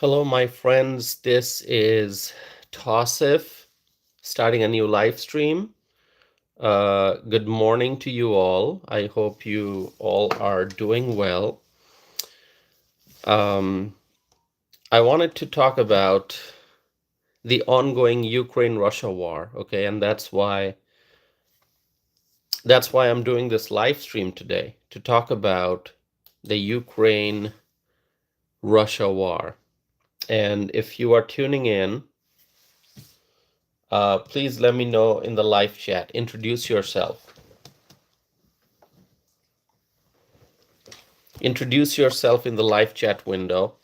Hello, my friends. This is Tosif starting a new live stream. Good morning to you all. I hope you all are doing well. Um, I wanted to talk about the ongoing Ukraine-Russia war, okay? And that's why I'm doing this live stream today to talk about the Ukraine-Russia war. And if you are tuning in, please let me know in the live chat. Introduce yourself. Introduce yourself in the live chat window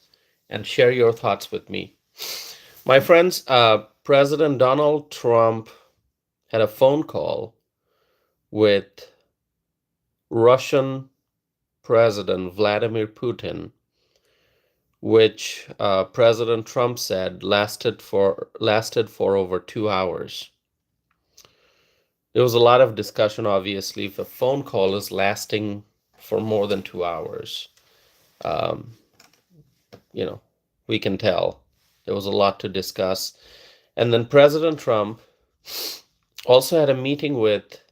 and share your thoughts with me. My friends, President Donald Trump had a phone call with Russian President Vladimir Putin, which President Trump said lasted for over 2 hours. There was a lot of discussion, obviously, if a phone call is lasting for more than 2 hours. Um, we can tell there was a lot to discuss. And then President Trump also had a meeting with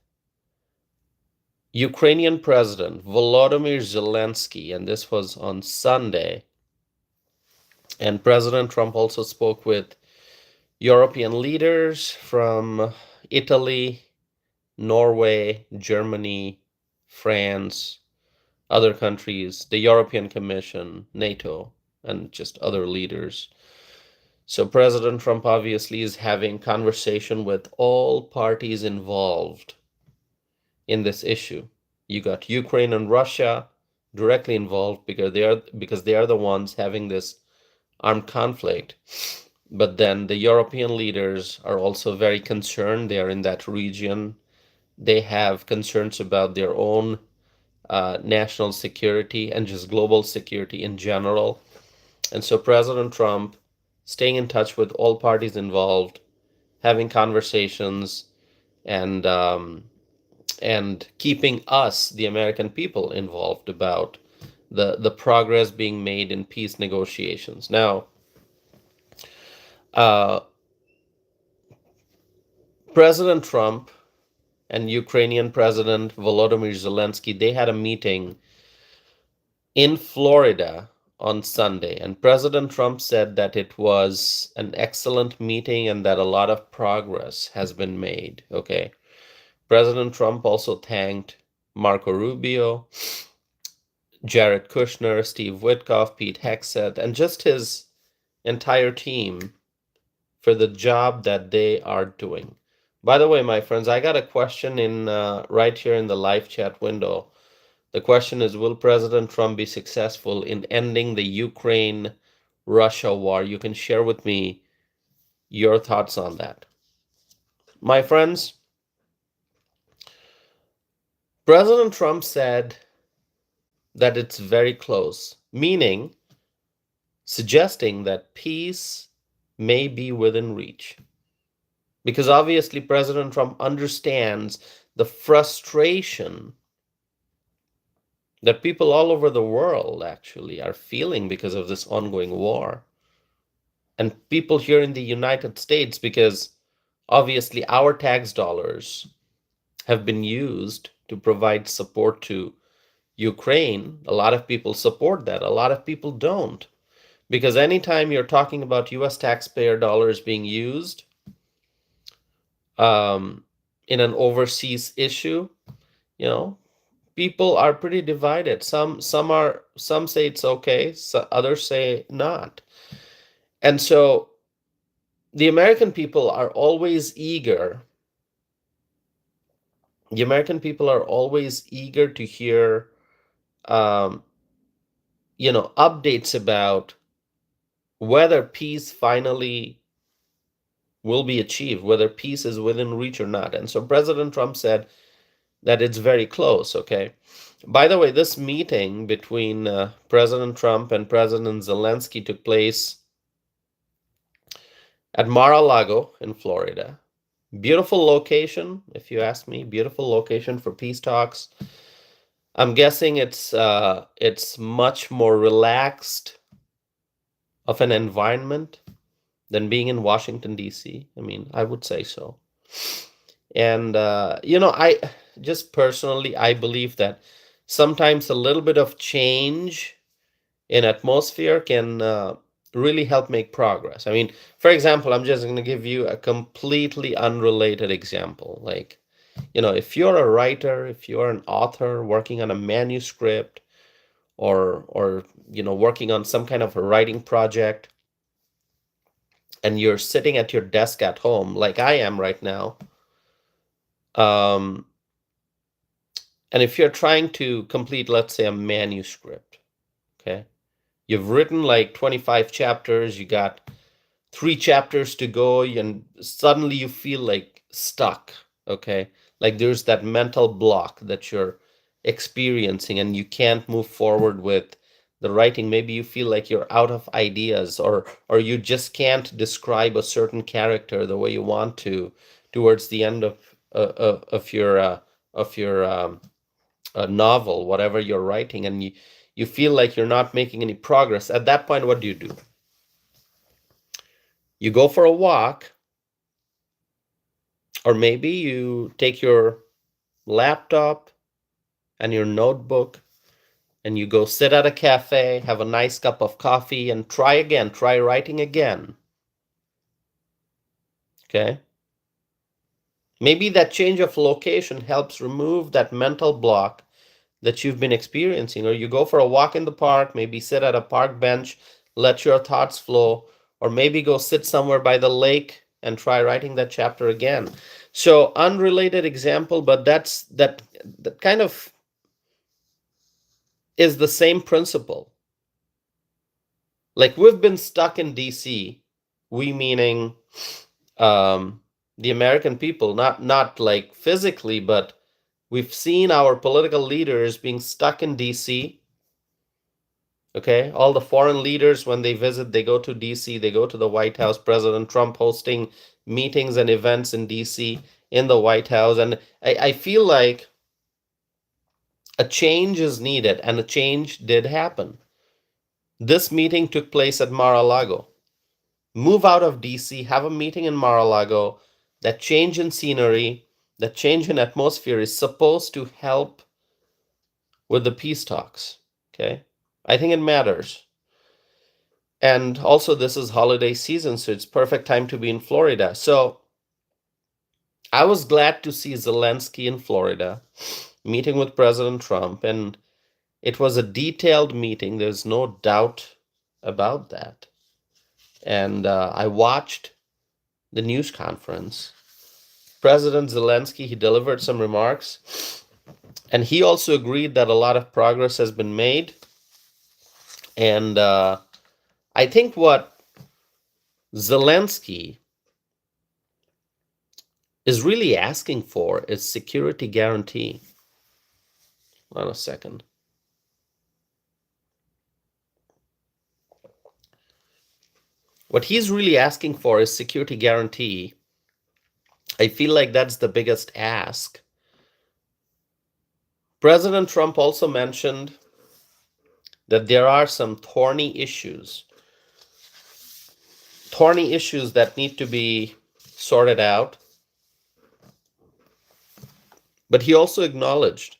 Ukrainian President Volodymyr Zelensky, and this was on Sunday. And President Trump also spoke with European leaders from Italy, Norway, Germany, France, other countries, the European Commission, NATO, and just other leaders. So President Trump obviously is having conversation with all parties involved in this issue. You got Ukraine and Russia directly involved because they are the ones having this armed conflict. But then the European leaders are also very concerned. They are in that region. They have concerns about their own national security and just global security in general. And so President Trump staying in touch with all parties involved, having conversations, and keeping us, the American people, involved about the progress being made in peace negotiations. Now, uh, President Trump and Ukrainian President Volodymyr Zelensky, they had a meeting in Florida on Sunday, and President Trump said that it was an excellent meeting and that a lot of progress has been made. Okay. President Trump also thanked Marco Rubio, Jared Kushner, Steve Witkoff, Pete Hegseth, and just his entire team for the job that they are doing. By the way, my friends, I got a question in right here in the live chat window. The question is, will President Trump be successful in ending the Ukraine-Russia war? You can share with me your thoughts on that. My friends, President Trump said that it's very close, meaning suggesting that peace may be within reach. Because obviously President Trump understands the frustration that people all over the world actually are feeling because of this ongoing war. And people here in the United States, because obviously our tax dollars have been used to provide support to Ukraine. A lot of people support that. A lot of people don't. Because anytime you're talking about US taxpayer dollars being used in an overseas issue, you know, people are pretty divided. Some say it's okay, so others say not. And so the American people are always eager. The American people are always eager to hear updates about whether peace finally will be achieved, whether peace is within reach or not. And so President Trump said that it's very close, okay? By the way, this meeting between President Trump and President Zelensky took place at Mar-a-Lago in Florida. Beautiful location, if you ask me, beautiful location for peace talks. I'm guessing it's much more relaxed of an environment than being in Washington, D.C.? I mean, I would say so. And, I just personally, I believe that sometimes a little bit of change in atmosphere can really help make progress. I mean, for example, I'm just going to give you a completely unrelated example. Like, if you're a writer, if you're an author working on a manuscript or working on some kind of a writing project, and you're sitting at your desk at home, like I am right now, um, and if you're trying to complete, let's say, a manuscript, okay, you've written like 25 chapters, you got 3 chapters to go, and suddenly you feel like stuck, okay? Like there's that mental block that you're experiencing and you can't move forward with the writing. Maybe you feel like you're out of ideas, or you just can't describe a certain character the way you want to towards the end of your novel, whatever you're writing, and you feel like you're not making any progress. At that point, what do? You go for a walk, or maybe you take your laptop and your notebook and you go sit at a cafe, have a nice cup of coffee, and try again, try writing again. Okay? Maybe that change of location helps remove that mental block that you've been experiencing. Or you go for a walk in the park, maybe sit at a park bench, let your thoughts flow, or maybe go sit somewhere by the lake and try writing that chapter again. So unrelated example, but that kind of is the same principle. Like we've been stuck in DC, we meaning the American people, not like physically, but we've seen our political leaders being stuck in DC. Okay, all the foreign leaders, when they visit, they go to DC, they go to the White House. President Trump hosting meetings and events in DC, in the White House. And I feel like a change is needed, and a change did happen. This meeting took place at Mar-a-Lago. Move out of DC, have a meeting in Mar-a-Lago. That change in scenery, that change in atmosphere is supposed to help with the peace talks. Okay, I think it matters. And also, this is holiday season, so it's perfect time to be in Florida. So I was glad to see Zelensky in Florida meeting with President Trump, and it was a detailed meeting. There's no doubt about that. And I watched the news conference. President Zelensky, he delivered some remarks, and he also agreed that a lot of progress has been made. And I think what Zelensky is really asking for is security guarantee. Hold on a second. What he's really asking for is security guarantee. I feel like that's the biggest ask. President Trump also mentioned that there are some thorny issues that need to be sorted out. But he also acknowledged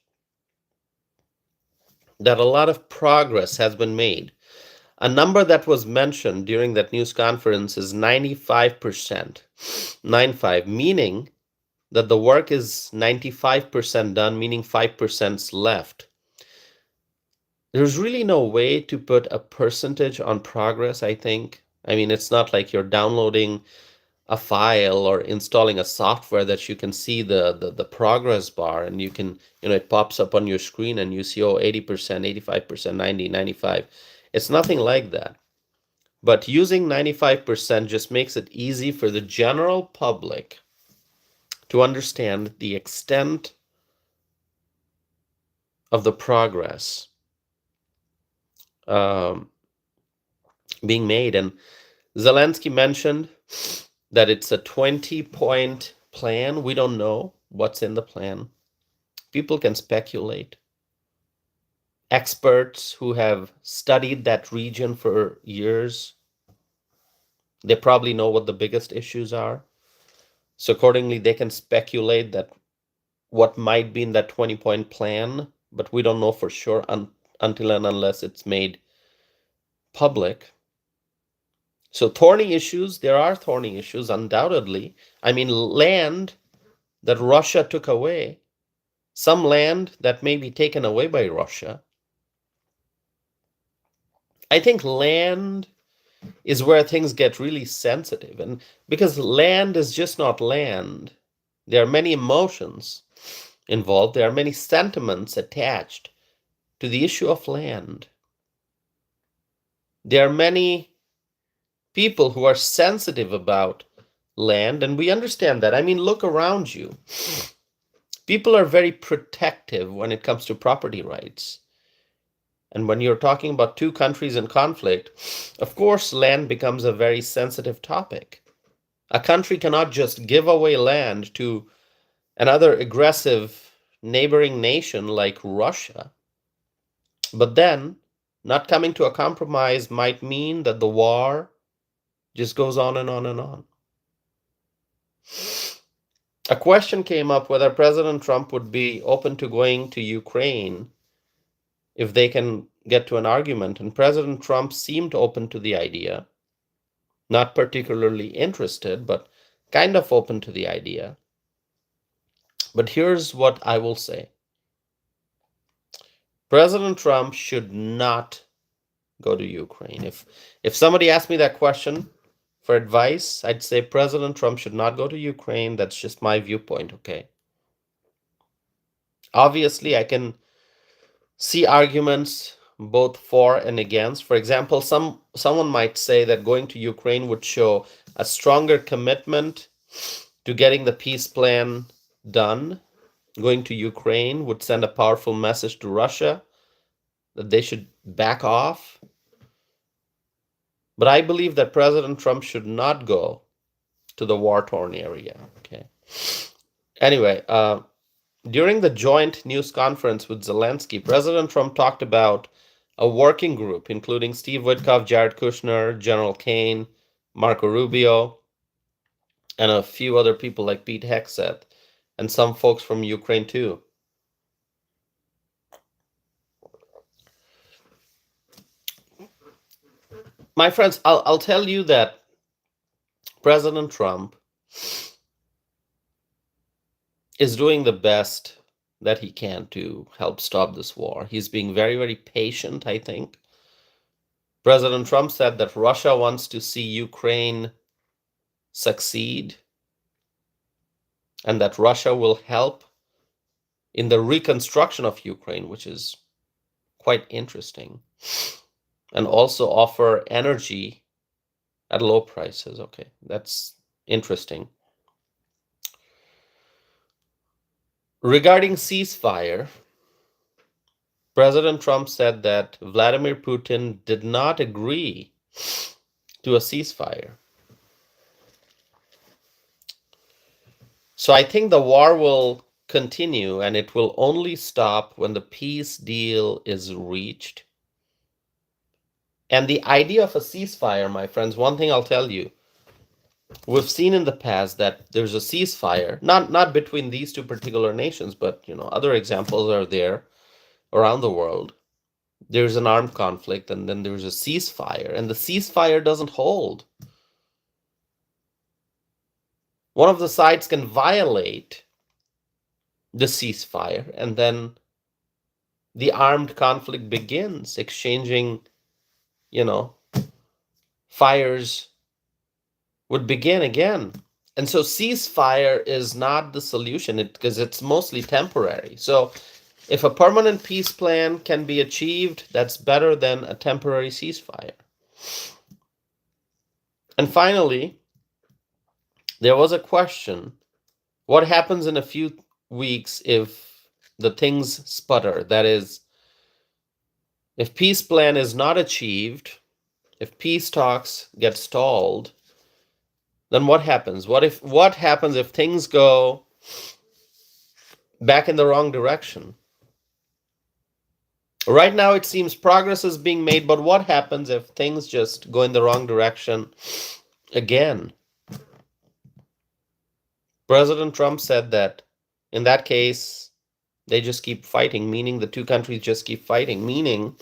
that a lot of progress has been made. A number that was mentioned during that news conference is 95%. 95, meaning that the work is 95% done, meaning 5% left. There's really no way to put a percentage on progress, I think. I mean, it's not like you're downloading a file or installing a software that you can see the progress bar, and you can, it pops up on your screen and you see, 80%, 85%, 90, 95. It's nothing like that. But using 95% just makes it easy for the general public to understand the extent of the progress being made. And Zelensky mentioned that it's a 20-point plan. We don't know what's in the plan. People can speculate. Experts who have studied that region for years They probably know what the biggest issues are. So accordingly, they can speculate that what might be in that 20-point plan, but we don't know for sure until and unless it's made public. So thorny issues, there are thorny issues, undoubtedly. I mean, land that Russia took away, some land that may be taken away by Russia. I think land is where things get really sensitive. And because land is just not land, there are many emotions involved, there are many sentiments attached to the issue of land. There are many people who are sensitive about land, and we understand that. I mean, look around you. People are very protective when it comes to property rights. And when you're talking about two countries in conflict, of course, land becomes a very sensitive topic. A country cannot just give away land to another aggressive neighboring nation like Russia. But then, not coming to a compromise might mean that the war just goes on and on and on. A question came up whether President Trump would be open to going to Ukraine if they can get to an argument. And President Trump seemed open to the idea, not particularly interested, but kind of open to the idea. But here's what I will say. President Trump should not go to Ukraine. If somebody asked me that question for advice, I'd say President Trump should not go to Ukraine. That's just my viewpoint, okay? Obviously, I can see arguments both for and against. For example, someone might say that going to Ukraine would show a stronger commitment to getting the peace plan done. Going to Ukraine would send a powerful message to Russia that they should back off. But I believe that President Trump should not go to the war-torn area. Okay. Anyway, during the joint news conference with Zelensky, President Trump talked about a working group, including Steve Witkoff, Jared Kushner, General Kane, Marco Rubio, and a few other people like Pete Hegseth, and some folks from Ukraine too. My friends, I'll tell you that President Trump is doing the best that he can to help stop this war. He's being very, very patient, I think. President Trump said that Russia wants to see Ukraine succeed and that Russia will help in the reconstruction of Ukraine, which is quite interesting, and also offer energy at low prices. Okay, that's interesting. Regarding ceasefire, President Trump said that Vladimir Putin did not agree to a ceasefire. So I think the war will continue, and it will only stop when the peace deal is reached. And the idea of a ceasefire, my friends, one thing I'll tell you, we've seen in the past that there's a ceasefire, not between these two particular nations, but other examples are there around the world. There's an armed conflict, and then there's a ceasefire, and the ceasefire doesn't hold. One of the sides can violate the ceasefire, and then the armed conflict begins, exchanging, fires would begin again. And so ceasefire is not the solution because it's mostly temporary. So if a permanent peace plan can be achieved, that's better than a temporary ceasefire. And finally, there was a question, what happens in a few weeks if the things sputter? That is, if peace plan is not achieved, if peace talks get stalled, then what happens? What happens if things go back in the wrong direction? Right now it seems progress is being made, but what happens if things just go in the wrong direction Again, President Trump said that in that case, they just keep fighting, meaning the two countries just keep fighting, meaning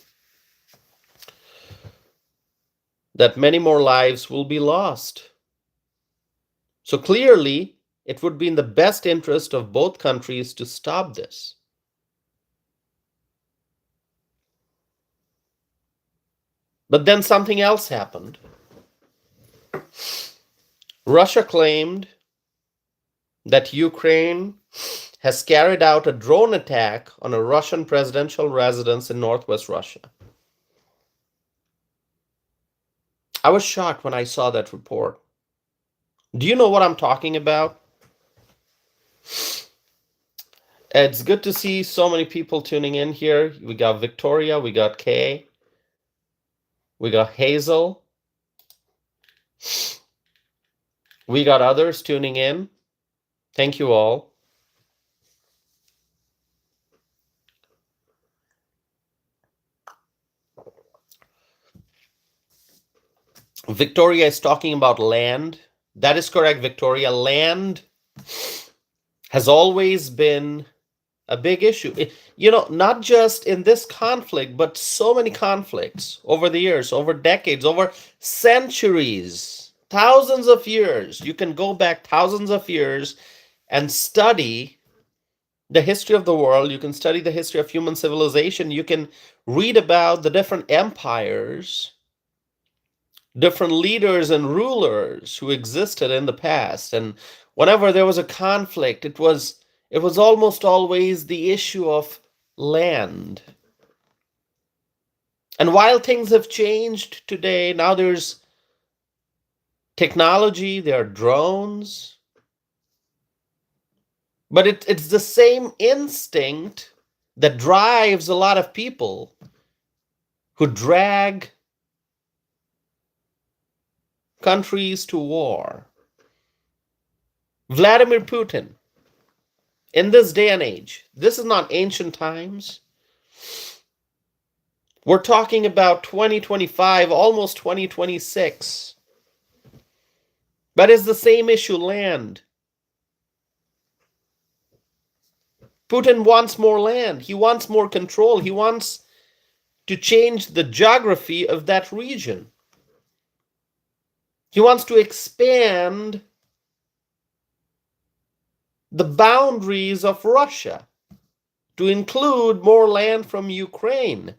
that many more lives will be lost. So clearly, it would be in the best interest of both countries to stop this. But then something else happened. Russia claimed that Ukraine has carried out a drone attack on a Russian presidential residence in northwest Russia. I was shocked when I saw that report. Do you know what I'm talking about? It's good to see so many people tuning in here. We got Victoria, we got Kay, we got Hazel, we got others tuning in. Thank you all. Victoria is talking about land. That is correct, Victoria. Land has always been a big issue. Not just in this conflict, but so many conflicts over the years, over decades, over centuries, thousands of years. You can go back thousands of years and study the history of the world. You can study the history of human civilization. You can read about the different empires, different leaders and rulers who existed in the past. And whenever there was a conflict, it was almost always the issue of land. And while things have changed today, now there's technology, there are drones, but it's the same instinct that drives a lot of people who drag countries to war. Vladimir Putin, in this day and age, this is not ancient times. We're talking about 2025, almost 2026. But it's the same issue, land. Putin wants more land. He wants more control. He wants to change the geography of that region. He wants to expand the boundaries of Russia to include more land from Ukraine.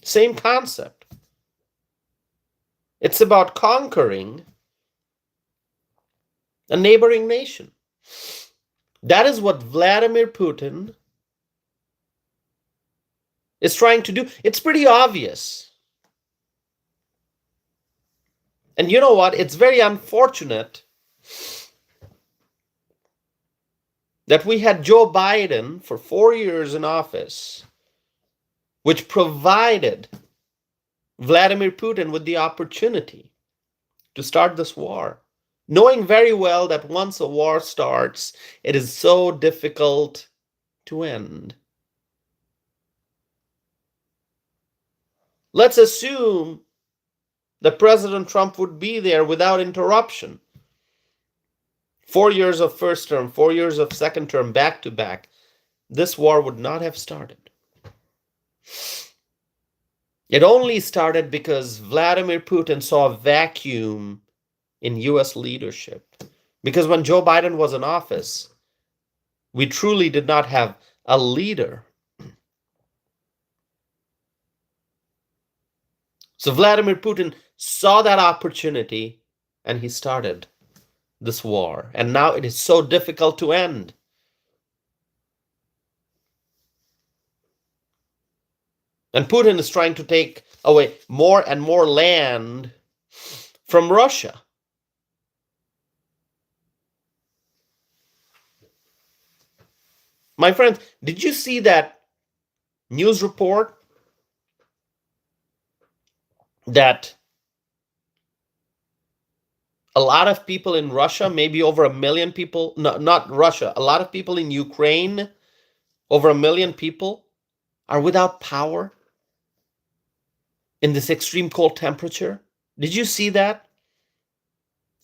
Same concept. It's about conquering a neighboring nation. That is what Vladimir Putin is trying to do. It's pretty obvious. And you know what? It's very unfortunate that we had Joe Biden for 4 years in office, which provided Vladimir Putin with the opportunity to start this war, knowing very well that once a war starts, it is so difficult to end. Let's assume that President Trump would be there without interruption. 4 years of first term, 4 years of second term, back to back. This war would not have started. It only started because Vladimir Putin saw a vacuum in US leadership. Because when Joe Biden was in office, we truly did not have a leader. So Vladimir Putin saw that opportunity and he started this war. And now it is so difficult to end. And Putin is trying to take away more and more land from Russia. My friends, did you see that news report that a lot of people in Russia, maybe over 1 million people, not Russia, a lot of people in Ukraine, over 1 million people, are without power in this extreme cold temperature? Did you see that?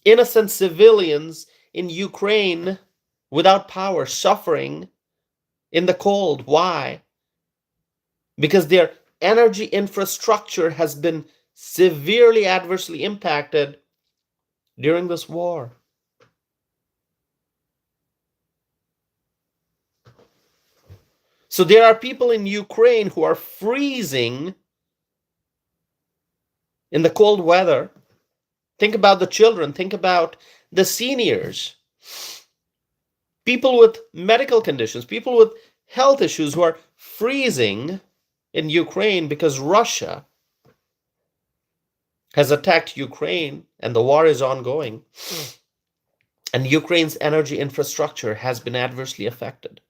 Innocent civilians in Ukraine without power, suffering in the cold. Why? Because their energy infrastructure has been severely adversely impacted during this war. So there are people in Ukraine who are freezing in the cold weather. Think about the children, think about the seniors, people with medical conditions, people with health issues who are freezing in Ukraine because Russia has attacked Ukraine and the war is ongoing. And Ukraine's energy infrastructure has been adversely affected.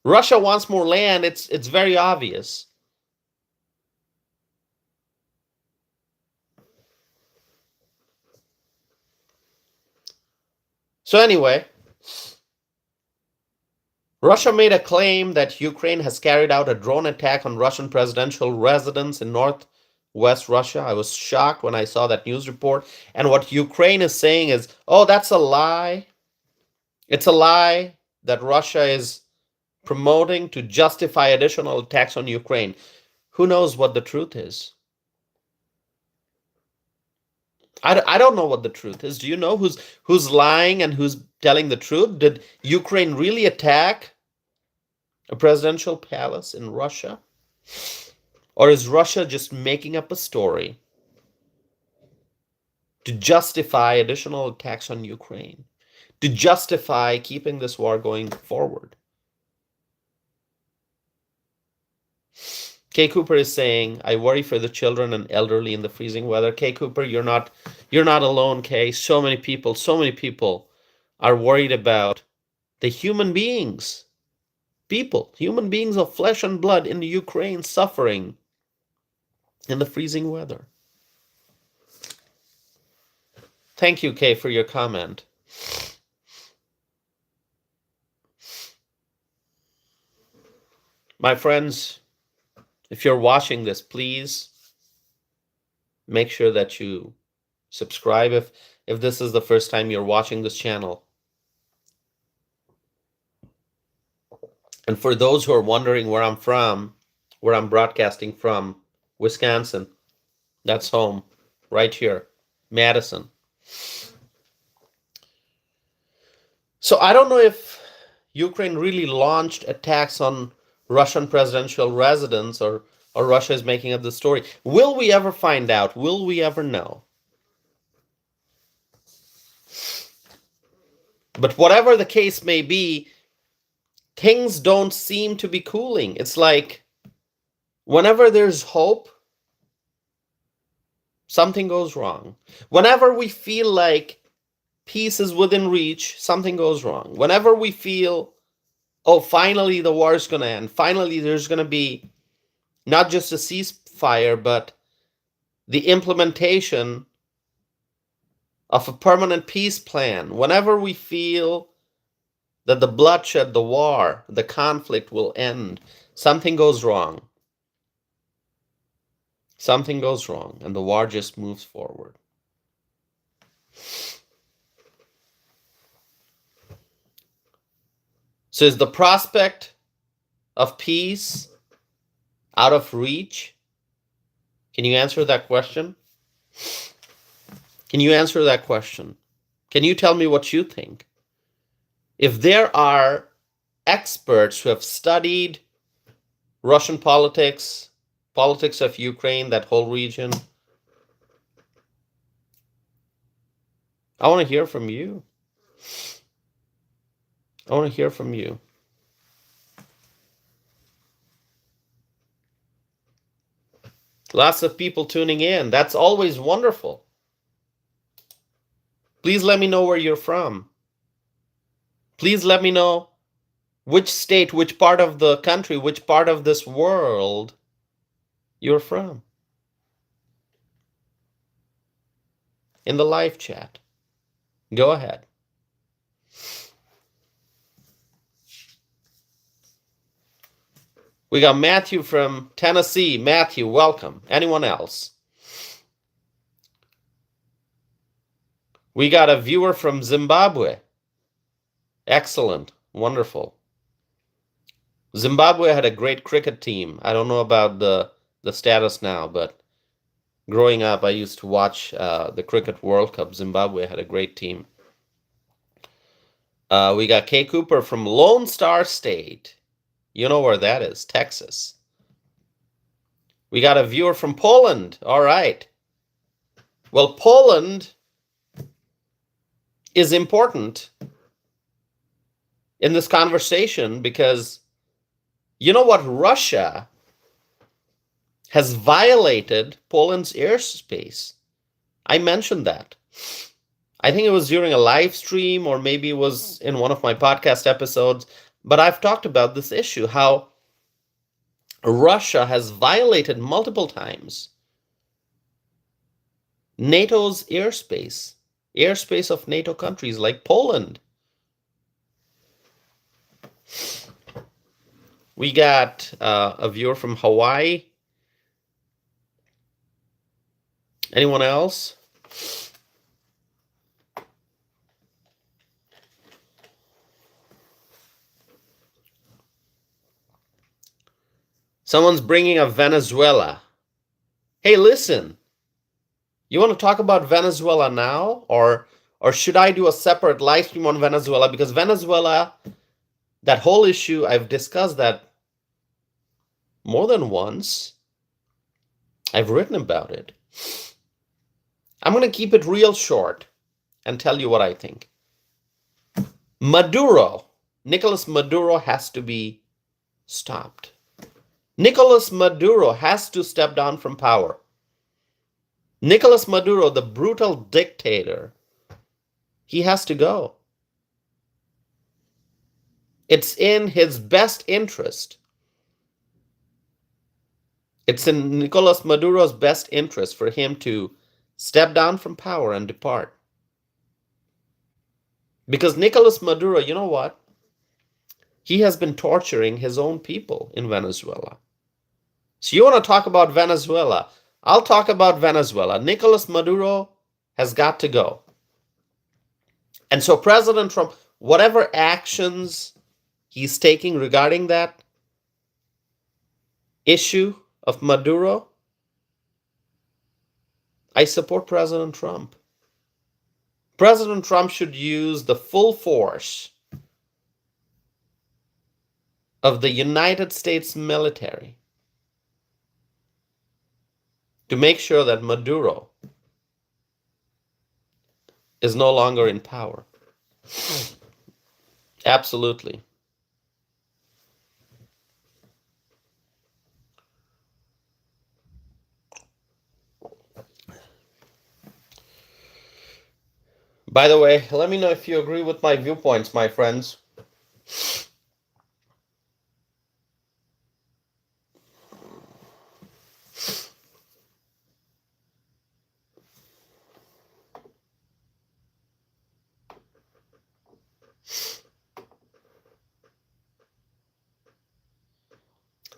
Russia wants more land, it's very obvious. So anyway, Russia made a claim that Ukraine has carried out a drone attack on Russian presidential residence in northwest Russia. I was shocked when I saw that news report. And what Ukraine is saying is, oh, that's a lie. It's a lie that Russia is promoting to justify additional attacks on Ukraine. Who knows what the truth is? I don't know what the truth is. Do you know who's lying and who's telling the truth? Did Ukraine really attack a presidential palace in Russia? Or is Russia just making up a story to justify additional attacks on Ukraine, to justify keeping this war going forward? Kay Cooper is saying, I worry for the children and elderly in the freezing weather. Kay Cooper, you're not alone, Kay. So many people are worried about the human beings, human beings of flesh and blood in the Ukraine suffering in the freezing weather. Thank you, Kay, for your comment. My friends, if you're watching this, please make sure that you subscribe if this is the first time you're watching this channel. And for those who are wondering where I'm from, where I'm broadcasting from, Wisconsin, that's home, right here, Madison. So I don't know if Ukraine really launched attacks on Russian presidential residence or Russia is making up the story. Will we ever find out? Will we ever know? But whatever the case may be, things don't seem to be cooling. It's like whenever there's hope, something goes wrong. Whenever we feel like peace is within reach, something goes wrong. Whenever we feel, oh, finally the war is going to end, finally there's going to be not just a ceasefire, but the implementation of a permanent peace plan, whenever we feel that the bloodshed, the war, the conflict will end, something goes wrong. Something goes wrong, and the war just moves forward. So is the prospect of peace out of reach? Can you answer that question? Can you answer that question? Can you tell me what you think? If there are experts who have studied Russian politics, politics of Ukraine, that whole region, I want to hear from you. I want to hear from you. Lots of people tuning in. That's always wonderful. Please let me know where you're from. Please let me know which state, which part of the country, which part of this world you're from. In the live chat. Go ahead. We got Matthew from Tennessee. Matthew, welcome. Anyone else? We got a viewer from Zimbabwe. Excellent. Wonderful. Zimbabwe had a great cricket team. I don't know about the status now, but growing up, I used to watch the Cricket World Cup. Zimbabwe had a great team. We got Kay Cooper from Lone Star State. You know where that is, Texas. We got a viewer from Poland. All right. Well, Poland is important in this conversation because you know what? Russia has violated Poland's airspace. I mentioned that. I think it was during a live stream or maybe it was in one of my podcast episodes, but I've talked about this issue, how Russia has violated multiple times NATO's airspace of NATO countries like Poland. We got a viewer from Hawaii. Anyone else? Someone's bringing up Venezuela. Hey, listen. You want to talk about Venezuela now? Or should I do a separate live stream on Venezuela? Because Venezuela, that whole issue, I've discussed that more than once. I've written about it. I'm going to keep it real short and tell you what I think. Nicolas Maduro has to be stopped. Nicolas Maduro has to step down from power. Nicolas Maduro, the brutal dictator, he has to go. It's in his best interest. It's in Nicolas Maduro's best interest for him to step down from power and depart. Because Nicolas Maduro, you know what? He has been torturing his own people in Venezuela. So you want to talk about Venezuela? I'll talk about Venezuela. Nicolas Maduro has got to go. And so President Trump, whatever actions he's taking regarding that issue of Maduro, I support President Trump. President Trump should use the full force of the United States military to make sure that Maduro is no longer in power. Absolutely. By the way, let me know if you agree with my viewpoints, my friends.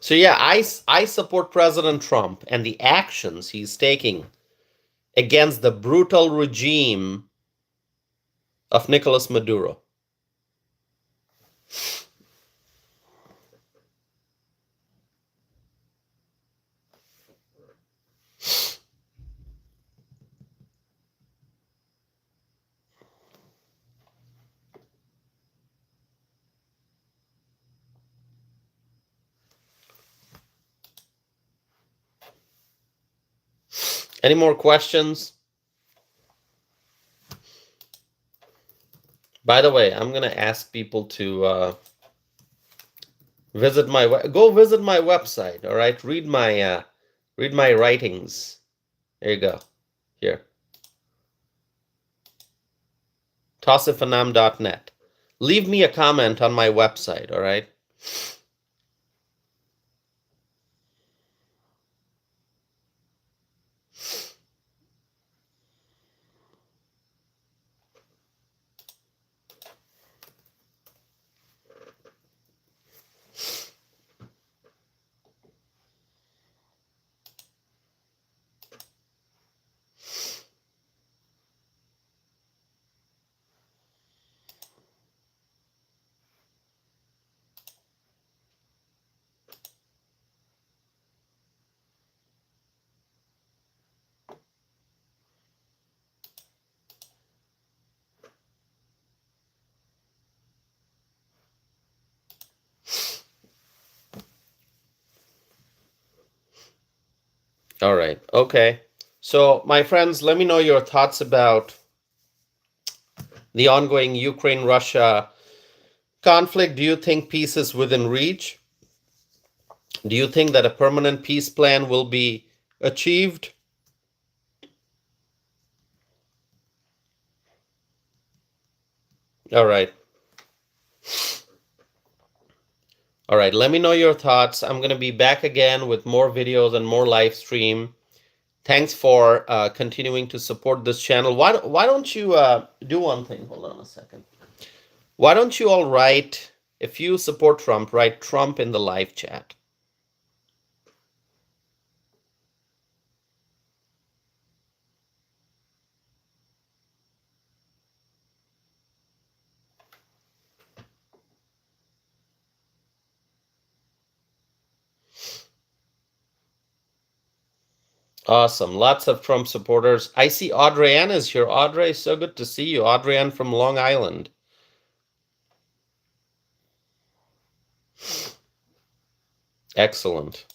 So yeah, I support President Trump and the actions he's taking against the brutal regime of Nicolas Maduro. Any more questions? By the way, I'm gonna ask people to visit my website. All right, read my writings. There you go. Here, tausifanam.net. Leave me a comment on my website. All right. All right. Okay. So, my friends, let me know your thoughts about the ongoing Ukraine-Russia conflict. Do you think peace is within reach? Do you think that a permanent peace plan will be achieved? All right. All right. Let me know your thoughts. I'm going to be back again with more videos and more live stream. Thanks for continuing to support this channel. Why don't you do one thing? Hold on a second. Why don't you all write, if you support Trump, write Trump in the live chat. Awesome. Lots of Trump supporters. I see Audrey Ann is here. Audrey, so good to see you. Audrey Ann from Long Island. Excellent.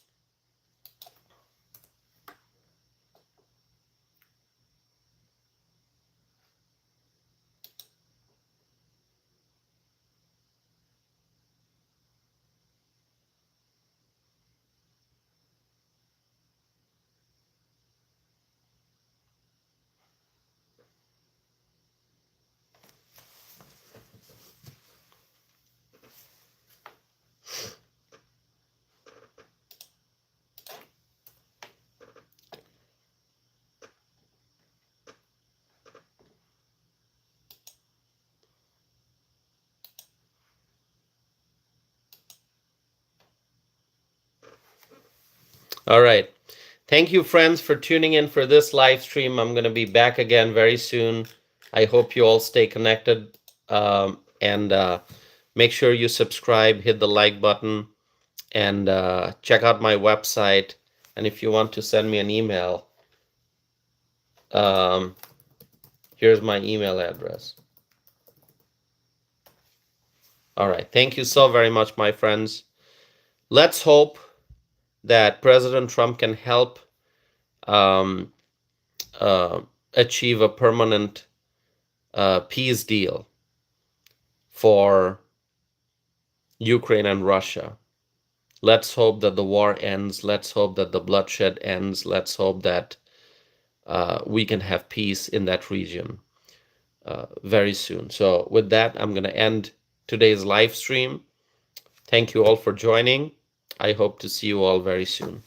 All right. Thank you, friends, for tuning in for this live stream. I'm going to be back again very soon. I hope you all stay connected, and make sure you subscribe, hit the like button, and check out my website. And if you want to send me an email, here's my email address. All right. Thank you so very much, my friends. Let's hope that President Trump can help achieve a permanent peace deal for Ukraine and Russia. Let's hope that the war ends. Let's hope that the bloodshed ends. Let's hope that we can have peace in that region very soon. So with that, I'm going to end today's live stream. Thank you all for joining. I hope to see you all very soon.